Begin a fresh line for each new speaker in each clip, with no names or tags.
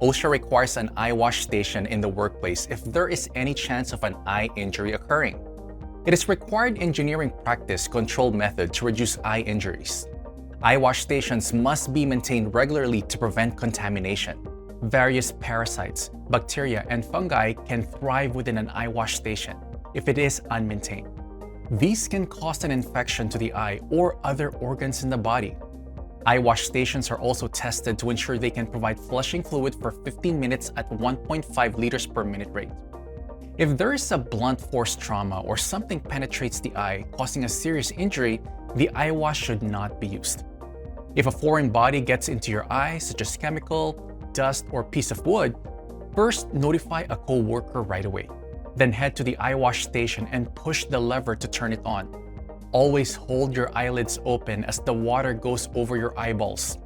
OSHA requires an eye wash station in the workplace if there is any chance of an eye injury occurring. It is required engineering practice controlled method to reduce eye injuries. Eye wash stations must be maintained regularly to prevent contamination. Various parasites, bacteria, and fungi can thrive within an eye wash station if it is unmaintained. These can cause an infection to the eye or other organs in the body. Eye wash stations are also tested to ensure they can provide flushing fluid for 15 minutes at 1.5 liters per minute rate. If there is a blunt force trauma or something penetrates the eye, causing a serious injury, the eye wash should not be used. If a foreign body gets into your eye, such as chemical, dust, or piece of wood, first notify a co-worker right away. Then head to the eye wash station and push the lever to turn it on. Always hold your eyelids open as the water goes over your eyeballs.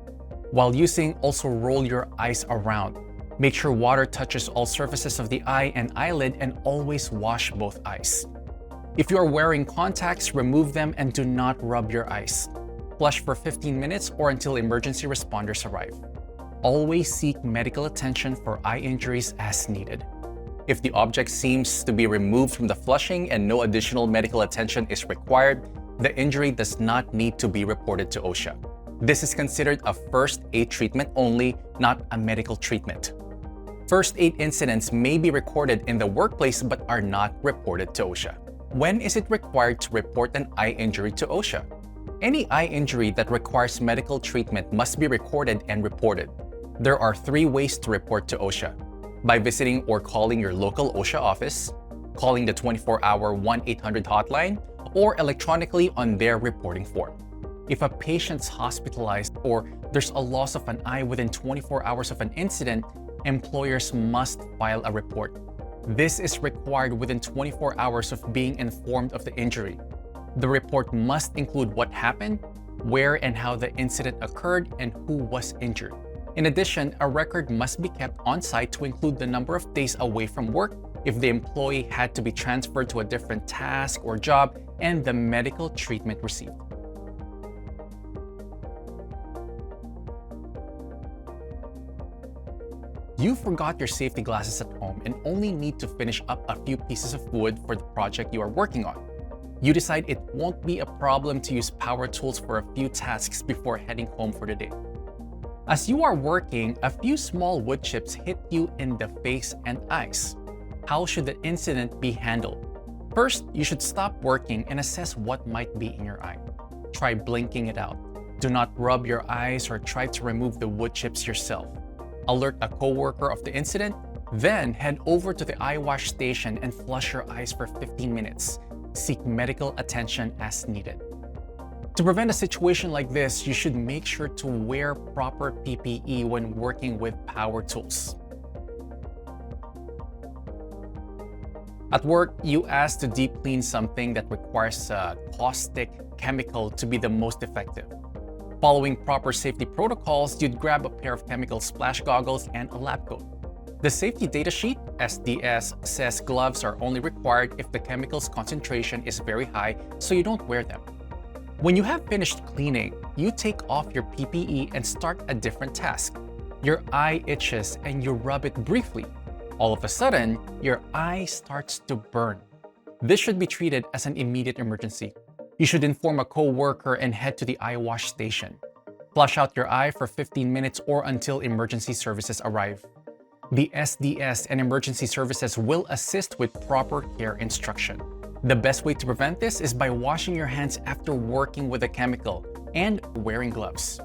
While using, also roll your eyes around. Make sure water touches all surfaces of the eye and eyelid and always wash both eyes. If you are wearing contacts, remove them and do not rub your eyes. Flush for 15 minutes or until emergency responders arrive. Always seek medical attention for eye injuries as needed. If the object seems to be removed from the flushing and no additional medical attention is required, the injury does not need to be reported to OSHA. This is considered a first aid treatment only, not a medical treatment. First aid incidents may be recorded in the workplace but are not reported to OSHA. When is it required to report an eye injury to OSHA? Any eye injury that requires medical treatment must be recorded and reported. There are 3 ways to report to OSHA: by visiting or calling your local OSHA office, calling the 24-hour 1-800 hotline, or electronically on their reporting form. If a patient's hospitalized or there's a loss of an eye within 24 hours of an incident, employers must file a report. This is required within 24 hours of being informed of the injury. The report must include what happened, where and how the incident occurred, and who was injured. In addition, a record must be kept on site to include the number of days away from work, if the employee had to be transferred to a different task or job, and the medical treatment received. You forgot your safety glasses at home and only need to finish up a few pieces of wood for the project you are working on. You decide it won't be a problem to use power tools for a few tasks before heading home for the day. As you are working, a few small wood chips hit you in the face and eyes. How should the incident be handled? First, you should stop working and assess what might be in your eye. Try blinking it out. Do not rub your eyes or try to remove the wood chips yourself. Alert a coworker of the incident, then head over to the eye wash station and flush your eyes for 15 minutes. Seek medical attention as needed. To prevent a situation like this, you should make sure to wear proper PPE when working with power tools. At work, you ask to deep clean something that requires a caustic chemical to be the most effective. Following proper safety protocols, you'd grab a pair of chemical splash goggles and a lab coat. The safety data sheet, SDS, says gloves are only required if the chemical's concentration is very high, so you don't wear them. When you have finished cleaning, you take off your PPE and start a different task. Your eye itches and you rub it briefly. All of a sudden, your eye starts to burn. This should be treated as an immediate emergency. You should inform a co-worker and head to the eye wash station. Flush out your eye for 15 minutes or until emergency services arrive. The SDS and emergency services will assist with proper care instruction. The best way to prevent this is by washing your hands after working with a chemical and wearing gloves.